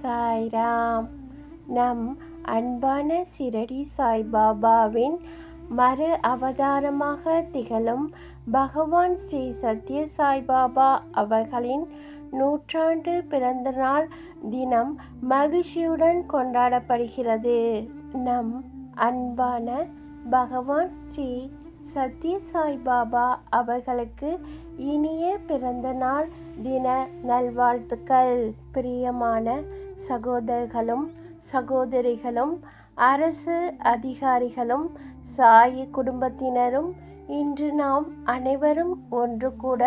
சாய்ராம். நம் அன்பான சிரடி சாய்பாபாவின் மறு அவதாரமாக திகழும் பகவான் ஸ்ரீ சத்ய சாய்பாபா அவர்களின் 100ஆண்டு பிறந்தநாள் தினம் மகிழ்ச்சியுடன் கொண்டாடப்படுகிறது. நம் அன்பான பகவான் ஸ்ரீ சத்ய சாய்பாபா அவர்களுக்கு இனிய பிறந்த நாள் தின நல்வாழ்த்துக்கள். பிரியமான சகோதரர்களும் சகோதரிகளும் அரசு அதிகாரிகளும் சாய் குடும்பத்தினரும் இன்று நாம் அனைவரும் ஒன்று கூட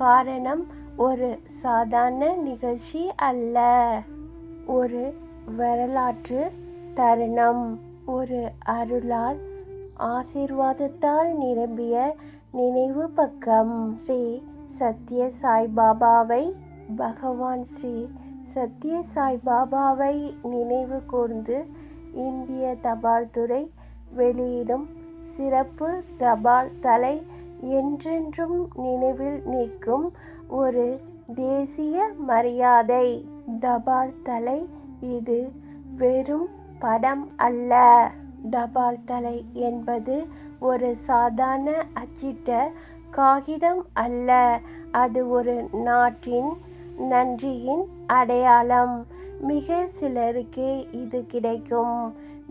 காரணம் ஒரு சாதாரண நிகழ்ச்சி அல்ல, ஒரு வரலாற்று தருணம், ஒரு அருளால் ஆசீர்வாதத்தால் நிரம்பிய நினைவு பக்கம். ஸ்ரீ சத்ய சாய்பாபாவை பகவான் ஸ்ரீ சத்ய சாய்பாபாவை நினைவு கூர்ந்து இந்திய தபால் துறை வெளியிடும் சிறப்பு தபால் தலை என்றென்றும் நினைவில் நிற்கும் ஒரு தேசிய மரியாதை தபால் தலை. இது வெறும் படம் அல்ல. தபால் தலை என்பது ஒரு சாதாரண அச்சிட்ட காகிதம் அல்ல, அது ஒரு நாட்டின் நன்றியின் அடையாளம். மிக சிலருக்கே இது கிடைக்கும்.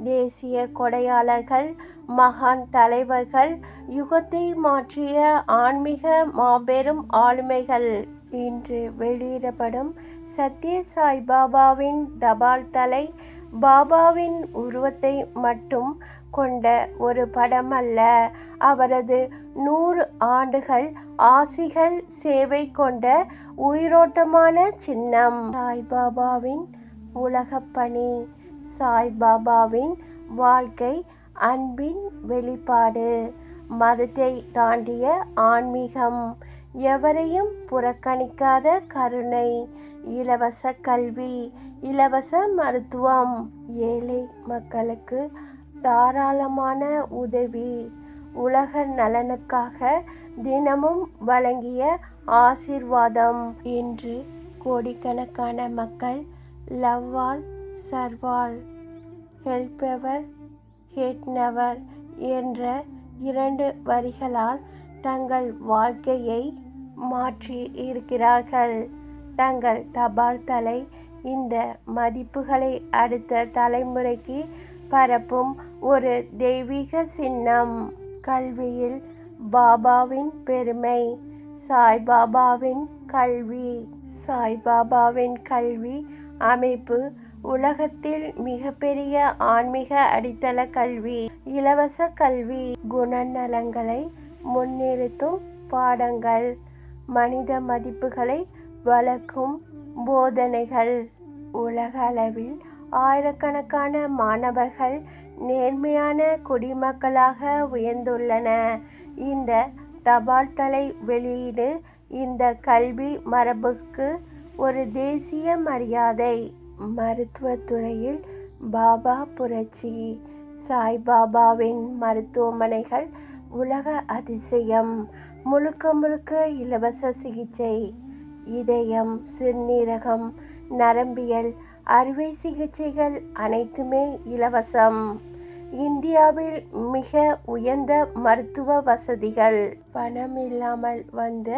தேசிய கொடையாளர்கள், மகான் தலைவர்கள், யுகத்தை மாற்றிய ஆன்மீக மாபெரும் ஆளுமைகள். இன்று வெளியிடப்படும் சத்ய சாய்பாபாவின் தபால் தலை பாபாவின் உருவத்தை மட்டும் கொண்ட ஒரு படம் அல்ல, அவரது 100 ஆண்டுகள் ஆசிகள் சேவை கொண்ட உயிரோட்டமான சின்னம். சாய்பாபாவின் உலகப்பணி, சாய்பாபாவின் வாழ்க்கை அன்பின் வெளிப்பாடு, மதத்தை தாண்டிய ஆன்மீகம், எவரையும் புறக்கணிக்காத கருணை, இலவச கல்வி, இலவச மருத்துவம், ஏழை மக்களுக்கு தாராளமான உதவி, உலக நலனுக்காக தினமும் வழங்கிய ஆசீர்வாதம். இன்று கோடிக்கணக்கான மக்கள் லவ்வால் சர்வால், ஹெல்பெவர் ஹேட் நெவர் என்ற 2 வரிகளால் தங்கள் வாழ்க்கையை மாற்றி இருக்கிறார்கள். தங்கள் தபால் தலை இந்த மதிப்புகளை அடுத்த தலைமுறைக்கு பரப்பும் ஒரு தெய்வீக சின்னம். கல்வியில் பாபாவின் பெருமை, சாய்பாபாவின் கல்வி. சாய்பாபாவின் கல்வி அமைப்பு உலகத்தில் மிகப்பெரிய ஆன்மீக அடித்தள கல்வி, இலவச கல்வி, குணநலங்களை முன்னிறுத்தும் பாடங்கள், மனித மதிப்புகளை வளர்க்கும் போதனைகள். உலக அளவில் ஆயிரக்கணக்கான மாணவர்கள் நேர்மையான குடிமக்களாக உயர்ந்துள்ளன. இந்த தபால் தலை வெளியீடு இந்த கல்வி மரபுக்கு ஒரு தேசிய மரியாதை. மருத்துவத்துறையில் பாபா புரட்சி. சாய்பாபாவின் மருத்துவமனைகள் உலக அதிசயம். முழுக்க முழுக்க இலவச சிகிச்சை. இதயம், சிறுநீரகம், நரம்பியல், அறுவை சிகிச்சைகள் அனைத்துமே இலவசம். இந்தியாவில் மிக உயர்ந்த மருத்துவ வசதிகள். பணம் இல்லாமல் வந்த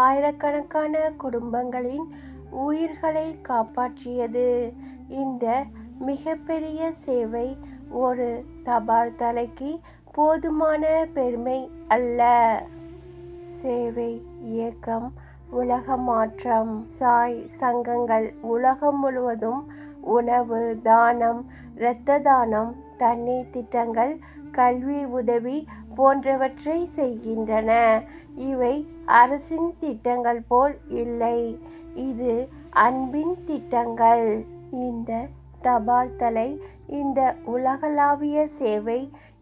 ஆயிரக்கணக்கான குடும்பங்களின் உயிர்களை காப்பாற்றியது. இந்த மிகப்பெரிய சேவை ஒரு தபால் தலைக்கு போதுமான பெருமை அல்ல. சேவை இயக்கம், உலக மாற்றம். சாய் சங்கங்கள் உலகம் முழுவதும் உணவு தானம், இரத்த தானம், தண்ணீர் திட்டங்கள், கல்வி உதவி போன்றவற்றை செய்கின்றன. இவை அரசின் திட்டங்கள் போல் இல்லை, இது அன்பின் திட்டங்கள். இந்த தபால் தலை இந்த உலகளாவிய சேவை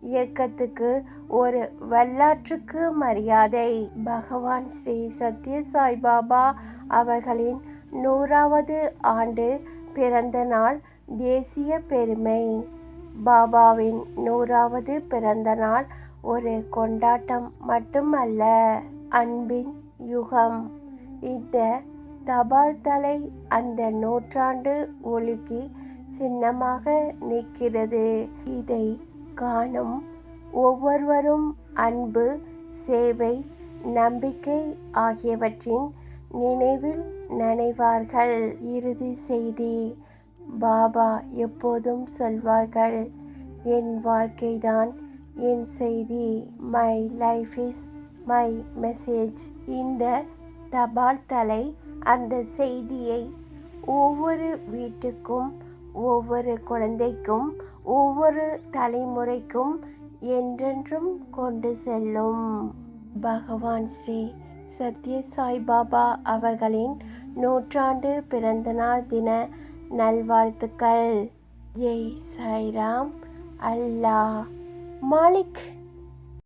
இயக்கத்துக்கு ஒரு வரலாற்றுக்கு மரியாதை. பகவான் ஸ்ரீ சத்ய சாய்பாபா அவர்களின் 100வது ஆண்டு பிறந்த நாள் தேசிய பெருமை. பாபாவின் 100வது பிறந்த நாள் ஒரு கொண்டாட்டம் மட்டுமல்ல, அன்பின் யுகம். இந்த தபால் தலை அந்த நூற்றாண்டு ஒளிக்கு சின்னமாக நிற்கிறது. இதை காணும் ஒவ்வொருவரும் அன்பு, சேவை, நம்பிக்கை ஆகியவற்றின் நினைவில் நனைவார்கள். இறுதி செய்தி: பாபா எப்போதும் சொல்வார்கள், என் வாழ்க்கைதான் என் செய்தி. My life is my message. இந்த தபால் தலை அந்த செய்தியை ஒவ்வொரு வீட்டுக்கும், ஒவ்வொரு குழந்தைக்கும், ஒவ்வொரு தலைமுறைக்கும் என்றென்றும் கொண்டு செல்லும். பகவான் ஸ்ரீ சத்ய சாய்பாபா அவர்களின் நூற்றாண்டு பிறந்தநாள் தின நல்வாழ்த்துக்கள். ஜெய் சாய்ராம். அல்லாஹ் மாலிக்.